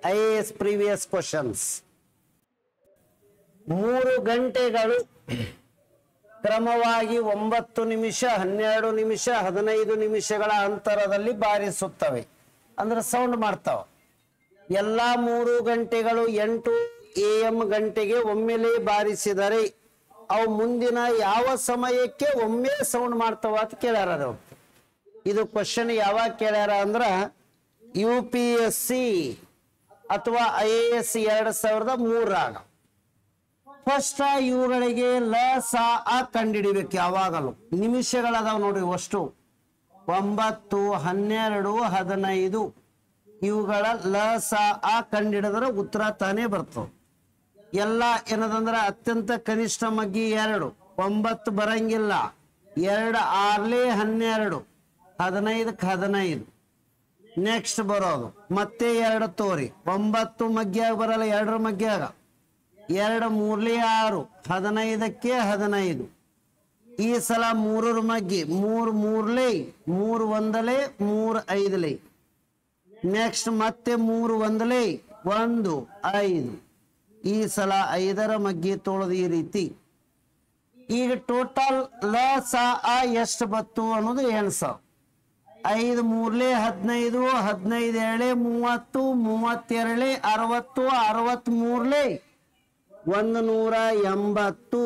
IAS previous questions. 3 ಗಂಟೆಗಳು ಕ್ರಮವಾಗಿ 9 ನಿಮಿಷ 12 ನಿಮಿಷ 15 ನಿಮಿಷಗಳ ಅಂತರದಲ್ಲಿ ಬಾರಿಸುತ್ತವೆ. ಅಂದ್ರೆ ಸೌಂಡ್ ಮಾಡ್ತಾವ. ಎಲ್ಲಾ 3 ಗಂಟೆಗಳು 8 AM ಗಂಟೆಗೆ ಒಮ್ಮೆಲೇ ಬಾರಿಸಿದರೆ ಅವು ಮುಂದಿನ ಯಾವ ಸಮಯಕ್ಕೆ ಒಮ್ಮೆ ಸೌಂಡ್ ಮಾಡ್ತಾವ ಅಂತ ಕೇಳ್ಯಾರ. ಅದು ಇದು ಕ್ವಶನ್ ಯಾವಾಗ ಕೇಳ್ಯಾರ ಅಂದ್ರ UPSC ಅಥವಾ IAS 2003 ಫಸ್ಟ್ ಇವುಗಳಿಗೆ ಲ ಸ ಆ ಕಂಡಿಡಿಬೇಕು. ಯಾವಾಗಲೂ ನಿಮಿಷಗಳದಾವ ನೋಡ್ರಿ. ಅಷ್ಟು 9 12 15 ಇವುಗಳ ಲ ಸ ಆ ಕಂಡಿಡಿದ್ರೆ ಉತ್ತರ ತಾನೇ ಬರ್ತವೆ. ಎಲ್ಲ ಏನದಂದ್ರ ಅತ್ಯಂತ ಕನಿಷ್ಠ ಮಗ್ಗಿ 2 9 ಬರಂಗಿಲ್ಲ. 2 6 12 15ಕ್ಕೆ 15 ನೆಕ್ಸ್ಟ್ ಬರೋದು ಮತ್ತೆ 2 ತೋರಿ 9 ಮಗ್ಗಿಯಾಗ ಬರಲ್ಲ. 2 ಮಗ್ಗಿಯಾಗ 2 3 6 15ಕ್ಕೆ 15 ಈ ಸಲ 3 ಮಗ್ಗಿ 3 3 3 1 3 5 ನೆಕ್ಸ್ಟ್ ಮತ್ತೆ 3 1 1 5 ಈ ಸಲ 5ರ ಮಗ್ಗಿ ತೊಳೆದು ಈ ರೀತಿ. ಈಗ ಟೋಟಲ್ ಲ ಸ ಆ ಎಷ್ಟು ಬತ್ತು ಅನ್ನೋದು ಎಣಿಸ. 5 3 15 15 2 30 32 60 63 180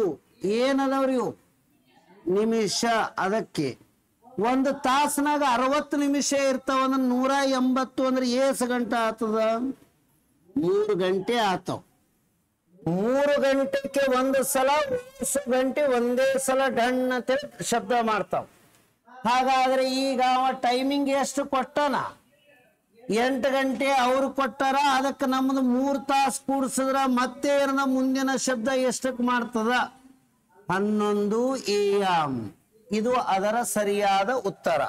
ಏನದವ್ರಿ ನಿಮಿಷ. ಅದಕ್ಕೆ ಒಂದು ತಾಸನಾಗ 60 ನಿಮಿಷ ಇರ್ತಾವ. 180 ಅಂದ್ರೆ ಏಸು ಗಂಟೆ ಆತದ? 3 ಗಂಟೆ ಆತವ. 3 ಗಂಟೆಗೆ ಒಂದು ಸಲ 3 ಗಂಟೆ ಒಂದೇ ಸಲ ಡನ್ ಅಂತ ಶಬ್ದ ಮಾಡ್ತಾವ. ಹಾಗಾದ್ರೆ ಈಗ ಟೈಮಿಂಗ್ ಎಷ್ಟು ಕೊಟ್ಟನ? 8 ಗಂಟೆ ಅವ್ರು ಕೊಟ್ಟಾರ. ಅದಕ್ಕೆ ನಮ್ದು 3 ತಾಸು ಕೂಡಿಸಿದ್ರ ಮತ್ತೆ ಏನದ ಮುಂದಿನ ಶಬ್ದ ಎಷ್ಟಕ್ಕೆ ಮಾಡ್ತದ? 11 AM. ಇದು ಅದರ ಸರಿಯಾದ ಉತ್ತರ.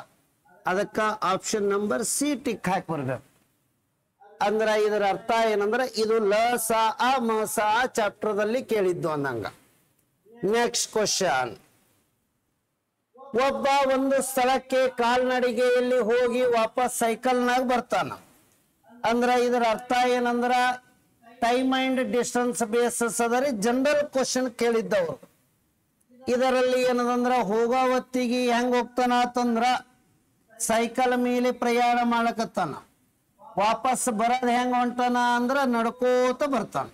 ಅದಕ್ಕ ಆಪ್ಷನ್ ನಂಬರ್ ಸಿ ಟಿಕ್ ಹಾಕಿ ಬರ್ಬೇಕು. ಅಂದ್ರ ಇದರ ಅರ್ಥ ಏನಂದ್ರೆ ಇದು ಲ ಸ ಆ ಮ ಸ ಆ ಚಾಪ್ಟರ್ ದಲ್ಲಿ ಕೇಳಿದ್ದು ಅಂದಂಗ. Next question. ಒಬ್ಬ ಒಂದು ಸ್ಥಳಕ್ಕೆ ಕಾಲ್ನಡಿಗೆಯಲ್ಲಿ ಹೋಗಿ ವಾಪಸ್ ಸೈಕಲ್ನಾಗ ಬರ್ತಾನ. ಅಂದ್ರ ಇದರ ಅರ್ಥ ಏನಂದ್ರ ಟೈಮ್ ಅಂಡ್ ಡಿಸ್ಟೆನ್ಸ್ ಬೇಸಸ್ ಅದರಿ ಜನರಲ್ ಕ್ವಶನ್ ಕೇಳಿದ್ದವರು. ಇದರಲ್ಲಿ ಏನದಂದ್ರ ಹೋಗೋ ಹೊತ್ತಿಗೆ ಹೆಂಗ್ ಹೋಗ್ತಾನ ಅಂತಂದ್ರ ಸೈಕಲ್ ಮೇಲೆ ಪ್ರಯಾಣ ಮಾಡಕತ್ತಾನ. ವಾಪಸ್ ಬರೋದ್ ಹೆಂಗ್ ಹೊಂಟಾನ ಅಂದ್ರ ನಡ್ಕೋತ ಬರ್ತಾನ.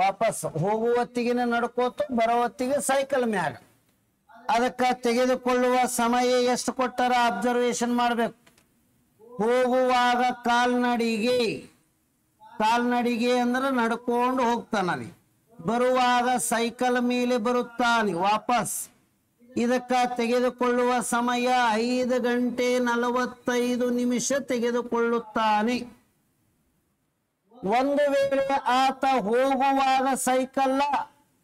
ವಾಪಸ್ ಹೋಗುವ ಹೊತ್ತಿಗೆ ನಡ್ಕೋತ ಬರೋ ಹೊತ್ತಿಗೆ ಸೈಕಲ್ ಮ್ಯಾಗ. ಅದಕ್ಕ ತೆಗೆದುಕೊಳ್ಳುವ ಸಮಯ ಎಷ್ಟು ಕೊಟ್ಟಾರ ಅಬ್ಸರ್ವೇಷನ್ ಮಾಡ್ಬೇಕು. ಹೋಗುವಾಗ ಕಾಲ್ನಡಿಗೆ ಅಂದ್ರೆ ನಡ್ಕೊಂಡು ಹೋಗ್ತಾನೆ. ಬರುವಾಗ ಸೈಕಲ್ ಮೇಲೆ ಬರುತ್ತಾನೆ ವಾಪಸ್. ಇದಕ್ಕ ತೆಗೆದುಕೊಳ್ಳುವ ಸಮಯ 5 ಗಂಟೆ 45 ನಿಮಿಷ ತೆಗೆದುಕೊಳ್ಳುತ್ತಾನೆ. ಒಂದು ವೇಳೆ ಆತ ಹೋಗುವಾಗ ಸೈಕಲ್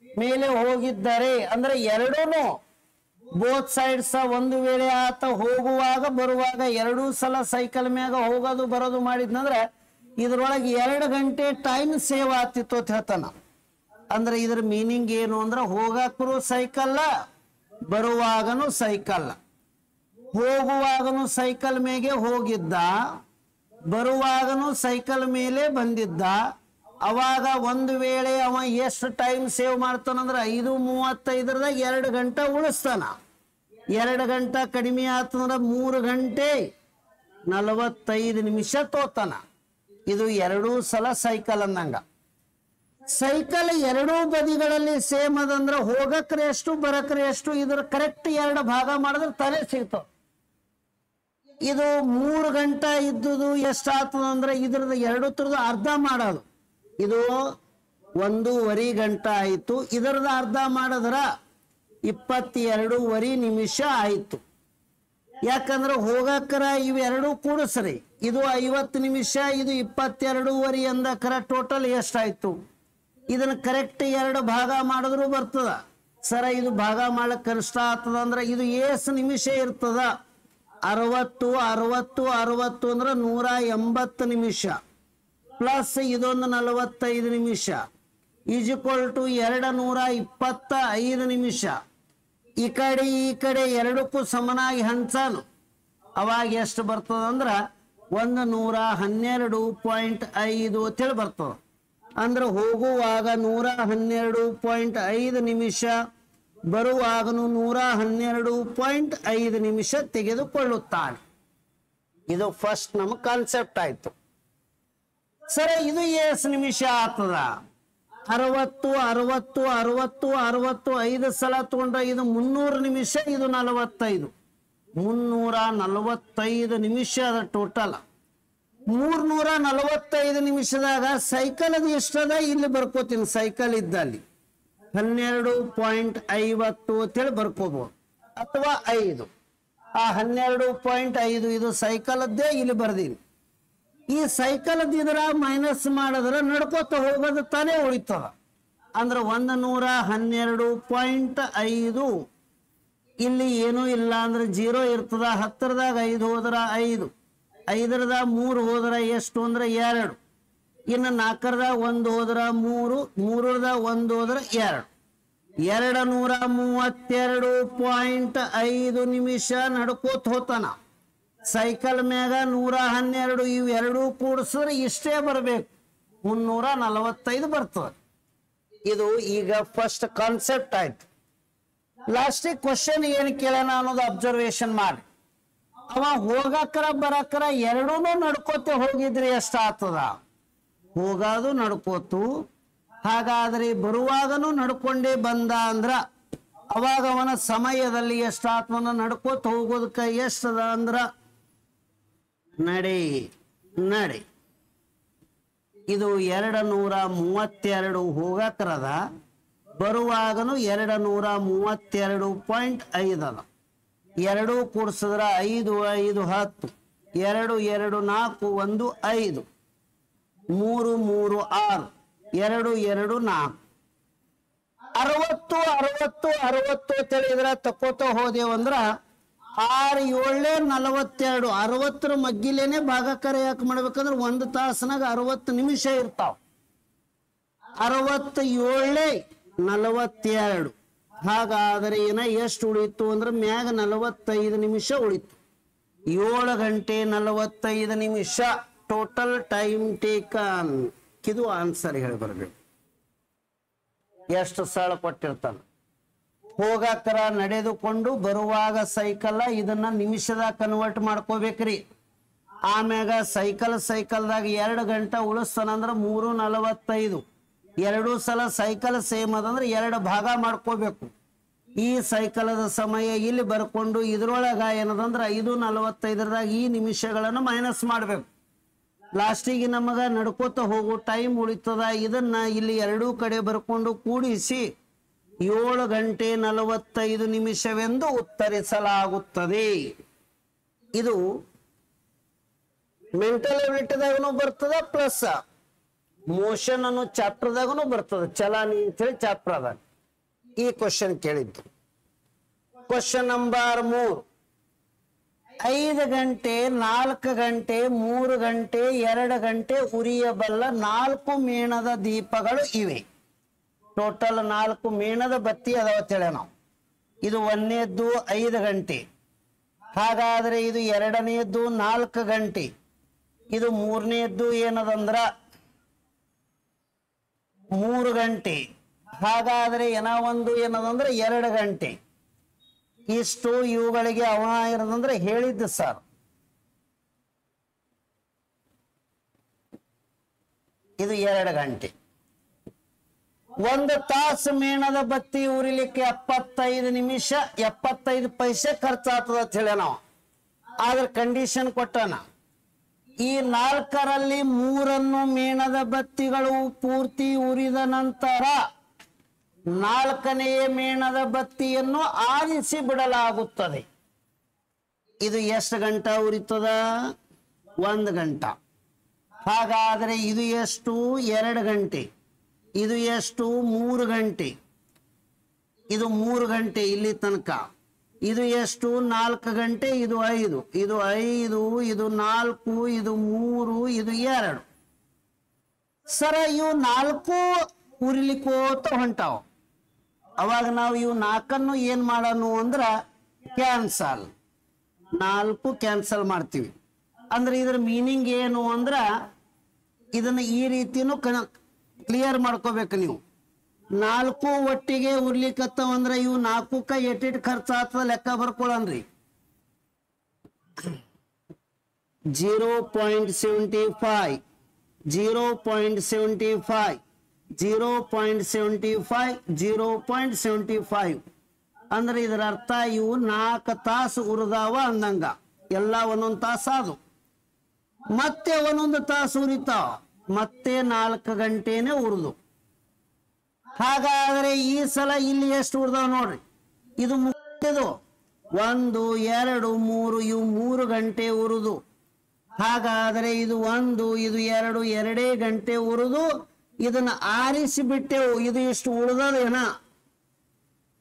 ಮೇಲೆ ಹೋಗಿದ್ದರೆ ಅಂದ್ರೆ ಎರಡೂನು ಬೋತ್ ಸೈಡ್ಸ್. ಒಂದು ವೇಳೆ ಆತ ಹೋಗುವಾಗ ಬರುವಾಗ 2 ಸಲ ಸೈಕಲ್ ಮ್ಯಾಗ ಹೋಗೋದು ಬರೋದು ಮಾಡಿದ್ನಂದ್ರೆ ಇದ್ರೊಳಗೆ 2 ಗಂಟೆ ಟೈಮ್ ಸೇವ್ ಆಗ್ತಿತ್ತು ಅಂತ ಹೇಳ್ತಾನ. ಅಂದ್ರೆ ಇದ್ರ ಮೀನಿಂಗ್ ಏನು ಅಂದ್ರೆ ಹೋಗಕ್ಕೂ ಸೈಕಲ್, ಬರುವಾಗನು ಸೈಕಲ್. ಹೋಗುವಾಗನು ಸೈಕಲ್ ಮೇಗೆ ಹೋಗಿದ್ದ, ಬರುವಾಗನು ಸೈಕಲ್ ಮೇಲೆ ಬಂದಿದ್ದ. ಅವಾಗ ಒಂದು ವೇಳೆ ಅವ ಎಷ್ಟು ಟೈಮ್ ಸೇವ್ ಮಾಡ್ತಾನಂದ್ರ 5:35 2 ಗಂಟೆ ಉಳಿಸ್ತಾನ. 2 ಗಂಟೆ ಕಡಿಮೆ ಆತಂದ್ರ 3 ಗಂಟೆ 45 ನಿಮಿಷ ತೋತಾನ. ಇದು 2 ಸಲ ಸೈಕಲ್ ಅಂದಂಗ. ಸೈಕಲ್ 2 ಬದಿಗಳಲ್ಲಿ ಸೇಮ್ ಅದಂದ್ರ ಹೋಗಕ್ರೆ ಎಷ್ಟು ಬರಕ್ರೆ ಎಷ್ಟು. ಇದ್ರ ಕರೆಕ್ಟ್ 2 ಭಾಗ ಮಾಡಿದ್ರೆ ತಲೆ ಸಿಗ್ತಾವ. ಇದು 3 ಗಂಟೆ ಇದ್ದುದು ಎಷ್ಟಾಗ್ತದಂದ್ರೆ ಇದ್ರದ್ದು 2 ತರದ್ದು ಅರ್ಧ ಮಾಡೋದು. ಇದು 1.5 ಗಂಟೆ ಆಯ್ತು. ಇದರದ ಅರ್ಧ ಮಾಡಿದ್ರ 22.5 ನಿಮಿಷ ಆಯ್ತು. ಯಾಕಂದ್ರೆ ಹೋಗಕ್ಕರ ಇವೆರಡು ಕೂಡಿಸ್ರಿ. ಇದು 50 ನಿಮಿಷ, ಇದು 22.5 ಅಂದಕರ ಟೋಟಲ್ ಎಷ್ಟಾಯ್ತು? ಇದನ್ನ ಕರೆಕ್ಟ್ 2 ಭಾಗ ಮಾಡಿದ್ರು ಬರ್ತದ. ಸರ ಇದು ಭಾಗ ಮಾಡಕ್ ಕಷ್ಟ ಆಗ್ತದ ಅಂದ್ರೆ ಇದು ಎಷ್ಟು ನಿಮಿಷ ಇರ್ತದ? 60 60 60 ಅಂದ್ರೆ 180 ನಿಮಿಷ ಪ್ಲಸ್ ಇದೊಂದು 45 ನಿಮಿಷ ಈಕ್ವಲ್ ಟು 225 ನಿಮಿಷ. ಈ ಕಡೆ ಎರಡಕ್ಕೂ ಸಮನಾಗಿ ಹಂಚಾನು. ಅವಾಗ ಎಷ್ಟು ಬರ್ತದ ಅಂದ್ರ 112.5 ಅಂತೇಳಿ ಬರ್ತದ. ಅಂದ್ರೆ ಹೋಗುವಾಗ 112.5 ನಿಮಿಷ, ಬರುವಾಗನು 112.5 ನಿಮಿಷ ತೆಗೆದುಕೊಳ್ಳುತ್ತಾನೆ. ಇದು ಫಸ್ಟ್ ನಮ್ಮ ಕಾನ್ಸೆಪ್ಟ್ ಆಯ್ತು. ಸರ ಇದು ಎಷ್ಟು ನಿಮಿಷ ಆಗ್ತದ? 60 60 60 60 5 ಸಲ ತಗೊಂಡ್ರೆ ಇದು 300 ನಿಮಿಷ, ಇದು 45, 345 ನಿಮಿಷ ಅದ ಟೋಟಲ್. 345 ನಿಮಿಷದಾಗ ಸೈಕಲ್ ಅದು ಎಷ್ಟದ ಇಲ್ಲಿ ಬರ್ಕೋತೀನಿ. ಸೈಕಲ್ ಇದ್ದಲ್ಲಿ 12.50 ಅಂತೇಳಿ ಬರ್ಕೋಬಹುದು, ಅಥವಾ 5. ಆ 12.5 ಇದು ಸೈಕಲ್ದೇ ಇಲ್ಲಿ ಬರ್ದೀನಿ. ಈ ಸೈಕಲ್ ಇದ್ರ ಮೈನಸ್ ಮಾಡಿದ್ರೆ ನಡ್ಕೋತ ಹೋಗೋದು ತಾನೇ ಉಳಿತದ. ಅಂದ್ರೆ 112.5 ಇಲ್ಲಿ ಏನೂ ಇಲ್ಲ ಅಂದ್ರೆ 0 ಇರ್ತದ. 10ರದಾಗ 5 ಹೋದ್ರ 5, 5ರದಾಗ 3 ಹೋದ್ರ ಎಷ್ಟು ಅಂದ್ರೆ 2, ಇನ್ನು 4ರದಾಗ 1 ಹೋದ್ರ 3, 3ರದಾಗ 1 ಹೋದ್ರ 2, 232.5 ನಿಮಿಷ ನಡ್ಕೋತ ಹೋತಾನ. ಸೈಕಲ್ ಮ್ಯಾಗ 112, ಇವೆರಡೂ ಕೂಡಿಸಿದ್ರೆ ಇಷ್ಟೇ ಬರಬೇಕು, 345 ಬರ್ತದೆ. ಇದು ಈಗ ಫಸ್ಟ್ ಕಾನ್ಸೆಪ್ಟ್ ಆಯ್ತು. ಲಾಸ್ಟಿಗೆ ಕ್ವಶನ್ ಏನು ಕೇಳೋಣ ಅನ್ನೋದು ಅಬ್ಸರ್ವೇಷನ್ ಮಾಡಿ. ಅವ ಹೋಗಕ್ರ ಬರಕ್ರ ಎರಡೂ ನಡ್ಕೋತೆ ಹೋಗಿದ್ರೆ ಎಷ್ಟು ಆಗ್ತದ? ಹೋಗೋದು ನಡ್ಕೋತು, ಹಾಗಾದ್ರೆ ಬರುವಾಗನು ನಡ್ಕೊಂಡೇ ಬಂದ ಅಂದ್ರ ಅವಾಗ ಅವನ ಸಮಯದಲ್ಲಿ ಎಷ್ಟಾತ್ಮನ ನಡ್ಕೋತ ಹೋಗೋದಕ್ಕೆ ಎಷ್ಟದ ಅಂದ್ರ ನಡೆ ನಡೆ ಇದು 232 ಹೋಗಕ್ರದ, ಬರುವಾಗನು 232.5 ಅದ. ಎರಡೂ ಕೂಡಿಸಿದ್ರ 5 5 10, 2 2 4 1 5, 3 3 6, 2 2 4, 60 60 60 ತಿಳಿದ್ರ ತಕೋತ ಹೋದೇವಂದ್ರ 6 7 42, 60ರ ಮಗ್ಗಿಲೇನೆ ಭಾಗಾಕಾರ ಯಾಕೆ ಮಾಡ್ಬೇಕಂದ್ರೆ 1 ತಾಸನಾಗ 60 ನಿಮಿಷ ಇರ್ತಾವ. 67 42, ಹಾಗಾದ್ರೆ ಏನ ಎಷ್ಟು ಉಳಿತು ಅಂದ್ರೆ ಮ್ಯಾಗ 45 ನಿಮಿಷ ಉಳಿತು. 7 ಗಂಟೆ 45 ನಿಮಿಷ ಟೋಟಲ್ ಟೈಮ್ ಟೇಕನ್. ಇದು ಆನ್ಸರ್ ಹೇಳಿ ಬರ್ಬೇಕು. ಎಷ್ಟು ಸಲ ಕೊಟ್ಟಿರ್ತಾನ? ಹೋಗಾಕರ ನಡೆದುಕೊಂಡು, ಬರುವಾಗ ಸೈಕಲ್, ಇದನ್ನ ನಿಮಿಷದಾಗ ಕನ್ವರ್ಟ್ ಮಾಡ್ಕೋಬೇಕ್ರಿ. ಆಮ್ಯಾಗ ಸೈಕಲ್ದಾಗ 2 ಗಂಟೆ ಉಳಿಸ್ತಾನಂದ್ರ 3:45. 2 ಸಲ ಸೈಕಲ್ ಸೇಮ್ ಅದಂದ್ರೆ 2 ಭಾಗ ಮಾಡ್ಕೋಬೇಕು. ಈ ಸೈಕಲದ ಸಮಯ ಇಲ್ಲಿ ಬರ್ಕೊಂಡು ಇದ್ರೊಳಗ ಏನದಂದ್ರ 5:45ದಾಗ ಈ ನಿಮಿಷಗಳನ್ನು ಮೈನಸ್ ಮಾಡ್ಬೇಕು. ಲಾಸ್ಟಿಗೆ ನಮಗ ನಡ್ಕೋತ ಹೋಗೋ ಟೈಮ್ ಉಳಿತದ. ಇದನ್ನ ಇಲ್ಲಿ ಎರಡೂ ಕಡೆ ಬರ್ಕೊಂಡು ಕೂಡಿಸಿ 7 ಗಂಟೆ 45 ನಿಮಿಷವೆಂದು ಉತ್ತರಿಸಲಾಗುತ್ತದೆ. ಇದು ಮೆಂಟಲ್ ಎಬಿಲಿಟಿದಾಗೂ ಬರ್ತದ, ಪ್ಲಸ್ ಮೋಷನ್ ಅನ್ನೋ ಚಾಪ್ಟರ್ದಾಗೂ ಬರ್ತದ. ಚಲಾನಿ ಅಂತೇಳಿ ಚಾಪ್ಟರ್ ಅದ. ಈ ಕ್ವಶನ್ ಕೇಳಿದ್ದು. ಕ್ವಶನ್ ನಂಬರ್ 3, 5 ಗಂಟೆ 4 ಗಂಟೆ 3 ಗಂಟೆ 2 ಗಂಟೆ ಉರಿಯಬಲ್ಲ 4 ಮೇಣದ ದೀಪಗಳು ಇವೆ. ಟೋಟಲ್ 4 ಮೇಣದ ಬತ್ತಿ ಅದಾವ ತಿಳಿ ನಾವು. ಇದು 1ನೇದ್ದು 5 ಗಂಟೆ, ಹಾಗಾದ್ರೆ ಇದು 2ನೇದ್ದು 4 ಗಂಟೆ, ಇದು 3ನೇದ್ದು ಏನದಂದ್ರ 3 ಗಂಟೆ, ಹಾಗಾದ್ರೆ ಒಂದು ಏನದಂದ್ರೆ 2 ಗಂಟೆ. ಇಷ್ಟು ಇವುಗಳಿಗೆ ಅವ ಇರೋದಂದ್ರೆ ಹೇಳಿದ್ದು ಸರ್. ಇದು 2 ಗಂಟೆ. 1 ತಾಸು ಮೇಣದ ಬತ್ತಿ ಉರಿಲಿಕ್ಕೆ 75 ನಿಮಿಷ 75 ಪೈಸೆ ಖರ್ಚಾಗ್ತದ ಅಂತ ಹೇಳಿ ನಾವು. ಆದ್ರೆ ಕಂಡೀಷನ್ ಕೊಟ್ಟನ, ಈ 4ರಲ್ಲಿ 3 ಮೇಣದ ಬತ್ತಿಗಳು ಪೂರ್ತಿ ಉರಿದ ನಂತರ 4ನೇ ಮೇಣದ ಬತ್ತಿಯನ್ನು ಆರಿಸಿ ಬಿಡಲಾಗುತ್ತದೆ. ಇದು ಎಷ್ಟು ಗಂಟೆ ಉರಿತದ? 1 ಗಂಟೆ. ಹಾಗಾದ್ರೆ ಇದು ಎಷ್ಟು? 2 ಗಂಟೆ. ಇದು ಎಷ್ಟು? 3 ಗಂಟೆ. ಇದು 3 ಗಂಟೆ ಇಲ್ಲಿ ತನಕ. ಇದು ಎಷ್ಟು? 4 ಗಂಟೆ. ಇದು 5, ಇದು 5, ಇದು 4, ಇದು 3, ಇದು 2. ಸರ ಇವು 4 ಉರಿಲಿಕ್ಕೋತ ಹೊಂಟಾವ. ಅವಾಗ ನಾವು ಇವು 4 ಏನ್ ಮಾಡೋಣ ಅಂದ್ರ ಕ್ಯಾನ್ಸಲ್. 4 ಕ್ಯಾನ್ಸಲ್ ಮಾಡ್ತೀವಿ. ಅಂದ್ರೆ ಇದ್ರ ಮೀನಿಂಗ್ ಏನು ಅಂದ್ರ ಇದನ್ನ ಈ ರೀತಿನೂ ಕ್ಲಿಯರ್ ಮಾಡ್ಕೋಬೇಕು ನೀವು. 4 ಒಟ್ಟಿಗೆ ಉರ್ಲಿಕ್ಕತ್ತವ ಅಂದ್ರೆ ಇವು 4ಕ್ಕ ಎಟ್ಟಿಟ್ ಖರ್ಚು ಆಗ್ತದ ಲೆಕ್ಕ ಬರ್ಕೊಳ್ಳನ್ರಿ. 0.75 0.75 0.75 0.75 ಅಂದ್ರೆ ಇದರ ಅರ್ಥ ಇವು 4 ತಾಸು ಉರಿದಾವ ಅಂದಂಗ. ಎಲ್ಲ ಒಂದೊಂದು ತಾಸು ಅದು, ಮತ್ತೆ ಒಂದೊಂದು ತಾಸು ಉರಿತಾವ, ಮತ್ತೆ 4 ಗಂಟೆನೆ ಉರಿದು. ಹಾಗಾದ್ರೆ ಈ ಸಲ ಇಲ್ಲಿ ಎಷ್ಟು ಉರಿದಾವ ನೋಡ್ರಿ. ಇದು ಮುಗಿದು 1 2 3 ಇವು 3 ಗಂಟೆ ಉರಿದು. ಹಾಗಾದ್ರೆ ಇದು 1 ಇದು 2 2 ಗಂಟೆ ಉರಿದು ಇದನ್ನ ಆರಿಸಿ ಬಿಟ್ಟೆವು. ಇದು ಇಷ್ಟು ಉಳಿದದೇನ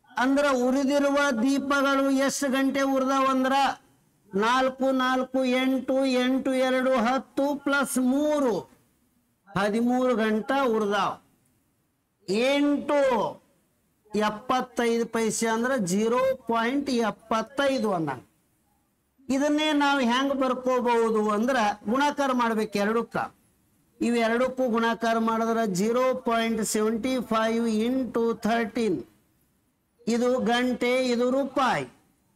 ಅಂದ್ರ ಉರಿದಿರುವ ದೀಪಗಳು ಎಷ್ಟು ಗಂಟೆ ಉರಿದಾವಂದ್ರ 4 4 8 8 2 10 ಪ್ಲಸ್ 3 13 ಗಂಟೆ ಉರಿದಾವ. 8 75 ಪೈಸೆ ಅಂದ್ರೆ 0.75 ಅಂದಂಗ. ಇದನ್ನೇ ನಾವು ಹೆಂಗ್ ಬರ್ಕೋಬಹುದು ಅಂದ್ರ ಗುಣಾಕಾರ ಮಾಡ್ಬೇಕು ಎರಡಕ್ಕ. ಇವೆರಡಕ್ಕೂ ಗುಣಾಕಾರ ಮಾಡಿದ್ರೆ 0.75 ಇಂಟು 13 ಇದು ಗಂಟೆ, ಇದು ರೂಪಾಯಿ.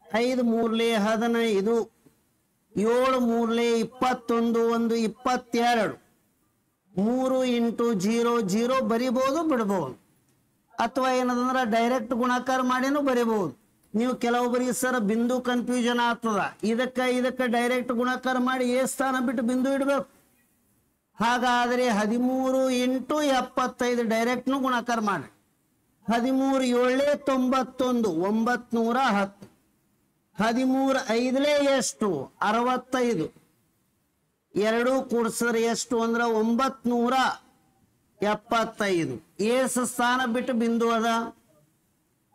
5 3 15 7 3 21 1 22 3 ಇಂಟು 0 0 ಬರಿಬಹುದು ಬಿಡಬಹುದು, ಅಥವಾ ಏನದಂದ್ರೆ ಡೈರೆಕ್ಟ್ ಗುಣಾಕಾರ ಮಾಡಿನೂ ಬರಿಬಹುದು. ನೀವು ಕೆಲವೊಬ್ಬರಿಗೆ ಸರ್ ಬಿಂದು ಕನ್ಫ್ಯೂಷನ್ ಆಗ್ತದ, ಇದಕ್ಕೆ ಡೈರೆಕ್ಟ್ ಗುಣಾಕಾರ ಮಾಡಿ ಎ ಸ್ಥಾನ ಬಿಟ್ಟು ಬಿಂದು ಇಡಬೇಕು. ಹಾಗಾದ್ರೆ 13 ಇಂಟು 75 ಡೈರೆಕ್ಟ್ನು ಗುಣಾಕಾರ ಮಾಡಿ. 13 7 91 910 13 5 ಎಷ್ಟು 65 2 ಕೂಡಿಸಿದ್ರೆ ಎಷ್ಟು ಅಂದ್ರೆ 975. ಏಸು ಸ್ಥಾನ ಬಿಟ್ಟು ಬಿಂದು ಅದ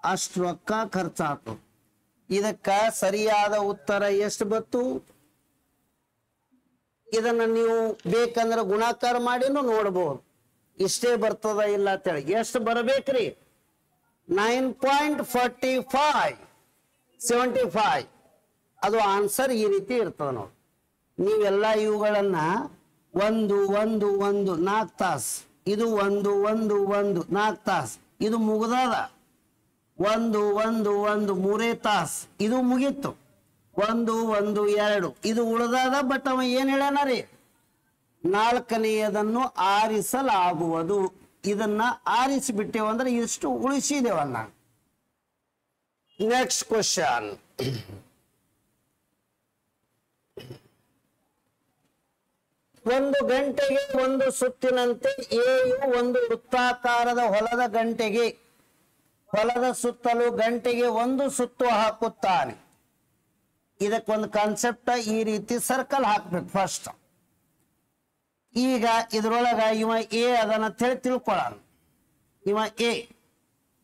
ಅಷ್ಟು ರೊಕ್ಕ ಖರ್ಚಾತು. ಇದಕ್ಕ ಸರಿಯಾದ ಉತ್ತರ ಎಷ್ಟು ಬತ್ತು? ಇದನ್ನ ನೀವು ಬೇಕಂದ್ರೆ ಗುಣಾಕಾರ ಮಾಡಿನೂ ನೋಡ್ಬೋದು ಇಷ್ಟೇ ಬರ್ತದ ಇಲ್ಲ ಅಂತೇಳಿ. ಎಷ್ಟು ಬರಬೇಕ್ರಿ? 9.4575 ಅದು ಆನ್ಸರ್ ಈ ರೀತಿ ಇರ್ತದ ನೋಡಿ. ನೀವೆಲ್ಲ ಇವುಗಳನ್ನ 1 1 1 4 ತಾಸು, ಇದು 1 1 1 4 ತಾಸು, ಇದು ಮುಗ್ದದ 1 1 1 3 ತಾಸು, ಇದು ಮುಗೀತು 1 1 2 ಇದು ಉಳಿದದ. ಬಟ್ ಅವ ಏನ್ ಹೇಳ್ಯಾನ ರೀ, 4ನೆಯದನ್ನು ಆರಿಸಲಾಗುವುದು. ಇದನ್ನ ಆರಿಸಿಬಿಟ್ಟೇವಂದ್ರೆ ಇಷ್ಟು ಉಳಿಸಿದೇವನ್ನ. Next question. ಒಂದು ಗಂಟೆಗೆ ಒಂದು ಸುತ್ತಿನಂತೆ ಎಯು ಒಂದು ವೃತ್ತಾಕಾರದ ಹೊಲದ ಗಂಟೆಗೆ ಹೊಲದ ಸುತ್ತಲೂ ಗಂಟೆಗೆ ಒಂದು ಸುತ್ತು ಹಾಕುತ್ತಾನೆ. ಇದಕ್ಕೊಂದು ಕಾನ್ಸೆಪ್ಟ್ ಈ ರೀತಿ ಸರ್ಕಲ್ ಹಾಕ್ಬೇಕು ಫಸ್ಟ್. ಈಗ ಇದ್ರೊಳಗ ಇವ ಎ ಅದನ್ನ ತಿಳ್ಕೊಳ್ಳೋಣ. ಇವ ಎ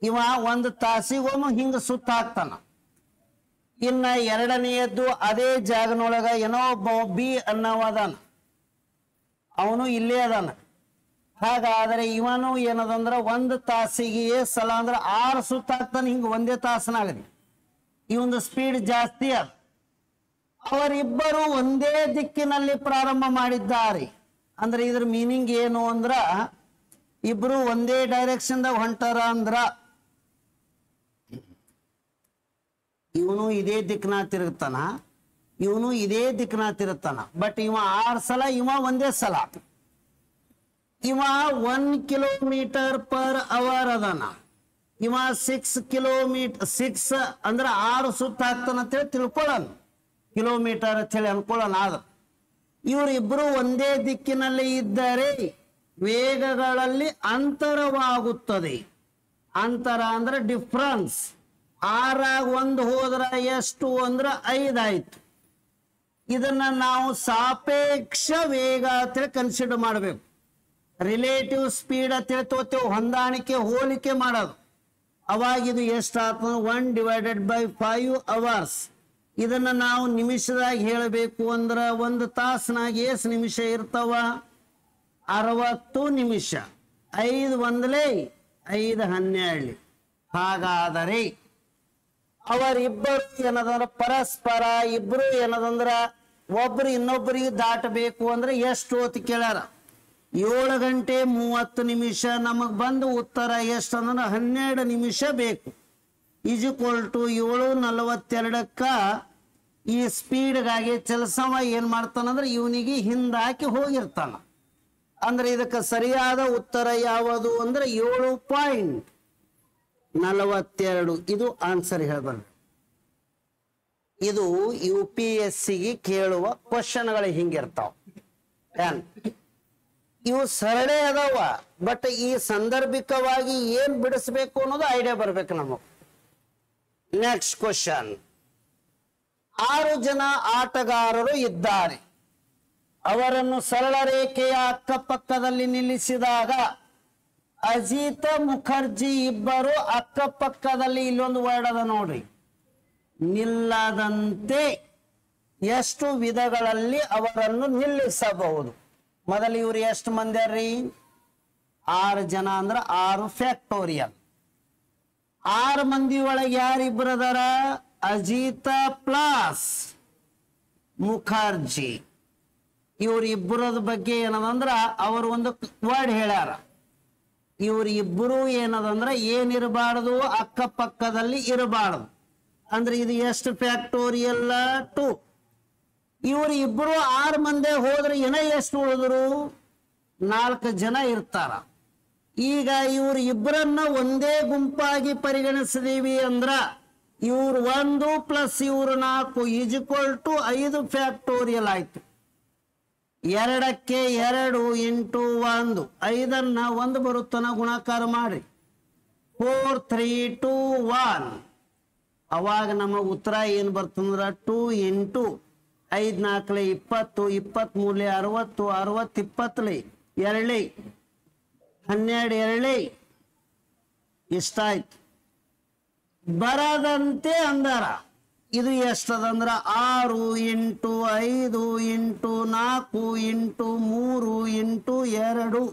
ಇವ ಒಂದು ತಾಸಿಗೊಮ್ಮೆ ಹಿಂಗ ಸುತ್ತ ಹಾಕ್ತಾನ. ಇನ್ನ ಎರಡನೆಯದ್ದು ಅದೇ ಜಾಗನೊಳಗ ಏನೋ ಒಬ್ಬ ಬಿ ಅನ್ನೋದಾನ, ಅವನು ಇಲ್ಲೇ ಅದಾನ. ಹಾಗಾದ್ರೆ ಇವನು ಏನದಂದ್ರ ಒಂದು ತಾಸಿಗೆ ಸಲ ಅಂದ್ರೆ 6 ಸುತ್ತ ಹಾಕ್ತಾನೆ ಹಿಂಗ ಒಂದೇ ತಾಸನಾಗಲಿ. ಇವೊಂದು ಸ್ಪೀಡ್ ಜಾಸ್ತಿ ಅದ. ಅವರಿಬ್ಬರು ಒಂದೇ ದಿಕ್ಕಿನಲ್ಲಿ ಪ್ರಾರಂಭ ಮಾಡಿದ್ದಾರೆ. ಅಂದ್ರೆ ಇದ್ರ ಮೀನಿಂಗ್ ಏನು ಅಂದ್ರ ಇಬ್ರು ಒಂದೇ ಡೈರೆಕ್ಷನ್ ದಾಗ ಹೊಂಟಾರ ಅಂದ್ರ ಇವನು ಇದೇ ದಿಕ್ಕಿನ ತಿರುಗ್ತಾನ, ಇವನು ಇದೇ ದಿಕ್ಕಿನ ತಿರುಗ್ತಾನ. ಬಟ್ ಇವ 6 ಸಲ, ಇವ ಒಂದೇ ಸಲ. ಇವ 1 ಕಿಲೋಮೀಟರ್ ಪರ್ ಅವರ್ ಅದಾನ. ಇವ 6 ಕಿಲೋಮೀಟರ್ 6 ಅಂದ್ರೆ 6 ಸುತ್ತ ಹಾಕ್ತಾನ ಅಂತೇಳಿ ತಿಳ್ಕೊಳ್ಳೋಣ, ಕಿಲೋಮೀಟರ್ ಅಂತ ಹೇಳಿ ಅನ್ಕೊಳ್ಳೋಣ. ಆದ್ರೆ ಇವರಿಬ್ರು ಒಂದೇ ದಿಕ್ಕಿನಲ್ಲಿ ಇದ್ದರೆ ವೇಗಗಳಲ್ಲಿ ಅಂತರವಾಗುತ್ತದೆ. ಅಂತರ ಅಂದ್ರೆ ಡಿಫ್ರೆನ್ಸ್. 6 1 ಹೋದ್ರ ಎಷ್ಟು ಅಂದ್ರೆ 5 ಆಯ್ತು. ಇದನ್ನ ನಾವು ಸಾಪೇಕ್ಷ ವೇಗ ಅಂತೇಳಿ ಕನ್ಸಿಡರ್ ಮಾಡಬೇಕು. ರಿಲೇಟಿವ್ ಸ್ಪೀಡ್ ಅಂತೇಳಿ ತಗೋತೇವೆ, ಹೊಂದಾಣಿಕೆ ಹೋಲಿಕೆ ಮಾಡೋದು. ಅವಾಗ ಇದು ಎಷ್ಟಾಗ್ತದೆ 1/5 hours. ಇದನ್ನ ನಾವು ನಿಮಿಷದಾಗ ಹೇಳಬೇಕು ಅಂದ್ರೆ ಒಂದು ತಾಸನಾಗ ಎಷ್ಟು ನಿಮಿಷ ಇರ್ತಾವ? 60 ನಿಮಿಷ. 5 1 5 12. ಹಾಗಾದರೆ ಅವರಿಬ್ಬರು ಏನದಂದ್ರ ಪರಸ್ಪರ ಇಬ್ರು ಏನದಂದ್ರ ಒಬ್ರು ಇನ್ನೊಬ್ಬರಿಗೆ ದಾಟಬೇಕು ಅಂದ್ರೆ ಎಷ್ಟು ಹೊತ್ತು ಕೇಳ್ಯಾರ? 7 ಗಂಟೆ 30 ನಿಮಿಷ. ನಮಗ್ ಬಂದು ಉತ್ತರ ಎಷ್ಟು ಅಂದ್ರೆ 12 ನಿಮಿಷ ಬೇಕು. ಈಜ್ವಲ್ ಟು 7:42ಕ್ಕ ಈ ಸ್ಪೀಡ್ಗಾಗಿ ಚಲಿಸವ ಏನ್ ಮಾಡ್ತಾನಂದ್ರೆ ಇವನಿಗೆ ಹಿಂದಾಕಿ ಹೋಗಿರ್ತಾನ. ಅಂದ್ರೆ ಇದಕ್ಕೆ ಸರಿಯಾದ ಉತ್ತರ ಯಾವುದು ಅಂದ್ರೆ 7.42. ಇದು ಆನ್ಸರ್ ಹೇಳ್ಬಾರ್ದು. ಇದು UPSCಗೆ ಕೇಳುವ ಕ್ವಶನ್ಗಳು ಹಿಂಗಿರ್ತಾವ. ಇವು ಸರಳೇ ಅದಾವ, ಬಟ್ ಈ ಸಂದರ್ಭಿಕವಾಗಿ ಏನ್ ಬಿಡಿಸ್ಬೇಕು ಅನ್ನೋದು ಐಡಿಯಾ ಬರ್ಬೇಕು ನಮಗ್. Next question. 6 ಜನ ಆಟಗಾರರು ಇದ್ದಾರೆ. ಅವರನ್ನು ಸರಳ ರೇಖೆಯ ಅಕ್ಕಪಕ್ಕದಲ್ಲಿ ನಿಲ್ಲಿಸಿದಾಗ ಅಜಿತ್ ಮುಖರ್ಜಿ ಇಬ್ಬರು ಅಕ್ಕಪಕ್ಕದಲ್ಲಿ, ಇಲ್ಲೊಂದು ವರ್ಡ್ ಅದ ನೋಡ್ರಿ, ನಿಲ್ಲದಂತೆ ಎಷ್ಟು ವಿಧಗಳಲ್ಲಿ ಅವರನ್ನು ನಿಲ್ಲಿಸಬಹುದು? ಮೊದಲು ಇವ್ರು ಎಷ್ಟು ಮಂದಿ ರೀ? 6 ಜನ ಅಂದ್ರ 6 ಫ್ಯಾಕ್ಟೋರಿಯಲ್. 6 ಮಂದಿ ಒಳಗೆ ಯಾರಿಬ್ರು ಅದಾರ? ಅಜಿತ ಪ್ಲಸ್ ಮುಖರ್ಜಿ. ಇವ್ರಿಬ್ಬರದ ಬಗ್ಗೆ ಏನದಂದ್ರ ಅವರು ಒಂದು ವರ್ಡ್ ಹೇಳ್ಯಾರ. ಇವ್ರಿಬ್ಬರು ಏನದಂದ್ರ ಏನಿರಬಾರದು? ಅಕ್ಕಪಕ್ಕದಲ್ಲಿ ಇರಬಾರದು. ಅಂದ್ರೆ ಇದು ಎಷ್ಟು ಫ್ಯಾಕ್ಟೋರಿಯಲ್? 2. ಇವ್ರು ಇಬ್ಬರು 6 ಮಂದಿ ಹೋದ್ರೆ ಏನ ಎಷ್ಟು ಉಳಿದ್ರು? 4 ಜನ ಇರ್ತಾರ. ಈಗ ಇವ್ರು ಇಬ್ಬರನ್ನ ಒಂದೇ ಗುಂಪಾಗಿ ಪರಿಗಣಿಸಿದೀವಿ ಅಂದ್ರ ಇವ್ರು 1 ಪ್ಲಸ್ ಇವ್ರು 4 ಈಜ್ವಲ್ ಟು 5 ಫ್ಯಾಕ್ಟೋರಿಯಲ್ ಆಯ್ತು. 2ಕ್ಕೆ 2 ಇಂಟು 1, 5ನ್ನ 1 ಬರುತ್ತನ ಗುಣಾಕಾರ ಮಾಡಿ 4 3 2 1. ಅವಾಗ ನಮ್ಮ ಉತ್ತರ ಏನ್ ಬರ್ತಂದ್ರ 2 ಇಂಟು 5 4 20, 23 60, 60 20 2 12 2 ಇಷ್ಟಾಯ್ತು. ಬರದಂತೆ ಅಂದಾರ. ಇದು ಎಷ್ಟದಂದ್ರ 6 ಇಂಟು 5 ಇಂಟು 4 ಇಂಟು 3 ಇಂಟು 2.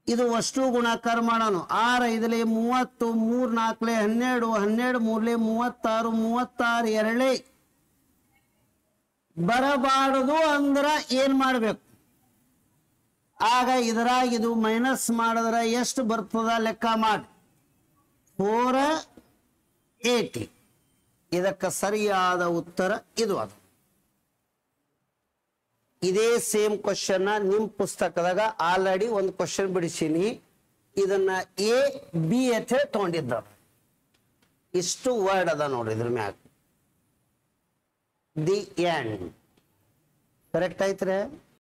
ಇದು ಅಷ್ಟು ಗುಣಾಕಾರ ಮಾಡೋಣ. 6 5 30, 3 4 12, 12 3 36, 36 2. ಬರಬಾರದು ಅಂದ್ರ ಏನ್ ಮಾಡ್ಬೇಕು? ಆಗ ಇದರಾಗ ಇದು ಮೈನಸ್ ಮಾಡಿದ್ರೆ ಎಷ್ಟು ಬರ್ತದ ಲೆಕ್ಕ ಮಾಡಿ. 480. ಇದಕ್ಕೆ ಸರಿಯಾದ ಉತ್ತರ ಇದು. ಅದು ಇದೇ ಸೇಮ್ ಕ್ವಶನ್ ನಿಮ್ ಪುಸ್ತಕದಾಗ ಆಲ್ರೆಡಿ ಒಂದು ಕ್ವಶನ್ ಬಿಡಿಸೀನಿ. ಇದನ್ನ A B ಅಂತ ಹೇಳಿ ತಗೊಂಡಿದ್ದ. ಇಷ್ಟು ವರ್ಡ್ ಅದ ನೋಡ್ರಿ ಇದ್ರ ಮ್ಯಾಗ. The end correct ಐತ್ರೆ?